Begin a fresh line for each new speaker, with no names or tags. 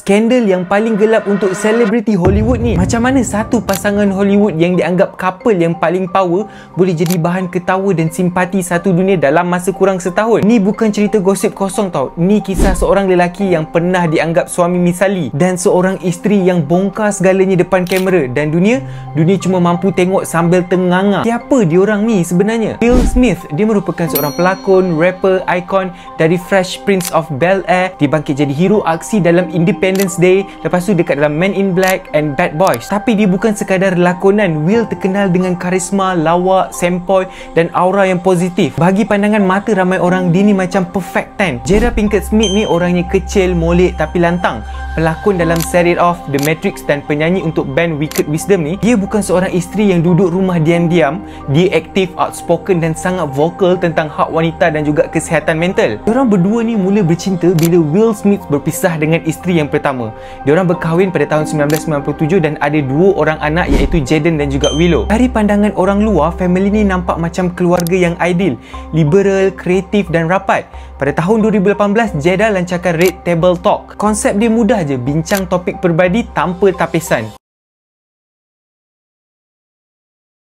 Skandal yang paling gelap untuk selebriti Hollywood ni. Macam mana satu pasangan Hollywood yang dianggap couple yang paling power boleh jadi bahan ketawa dan simpati satu dunia dalam masa kurang setahun? Ni bukan cerita gosip kosong tau. Ni kisah seorang lelaki yang pernah dianggap suami misali dan seorang isteri yang bongkar segalanya depan kamera, dan dunia cuma mampu tengok sambil tenganga. Siapa diorang ni sebenarnya? Will Smith, dia merupakan seorang pelakon, rapper, ikon dari Fresh Prince of Bel-Air. Dia bangkit jadi hero aksi dalam Independence Day, lepas tu dekat dalam Men in Black and Bad Boys. Tapi dia bukan sekadar lakonan. Will terkenal dengan karisma, lawak, sempoi dan aura yang positif. Bagi pandangan mata ramai orang, dia ni macam perfect 10. Jada Pinkett Smith ni orangnya kecil, molek tapi lantang. Pelakon dalam Set It Off, The Matrix dan penyanyi untuk band Wicked Wisdom ni. Dia bukan seorang isteri yang duduk rumah diam-diam. Dia aktif, outspoken dan sangat vokal tentang hak wanita dan juga kesihatan mental. Diorang berdua ni mula bercinta bila Will Smith berpisah dengan isteri yang pertama. Diorang berkahwin pada tahun 1997 dan ada 2 orang anak, iaitu Jaden dan juga Willow. Dari pandangan orang luar, family ni nampak macam keluarga yang ideal, liberal, kreatif dan rapat. Pada tahun 2018, Jada lancarkan Red Table Talk. Konsep dia mudah je, bincang topik peribadi tanpa tapisan.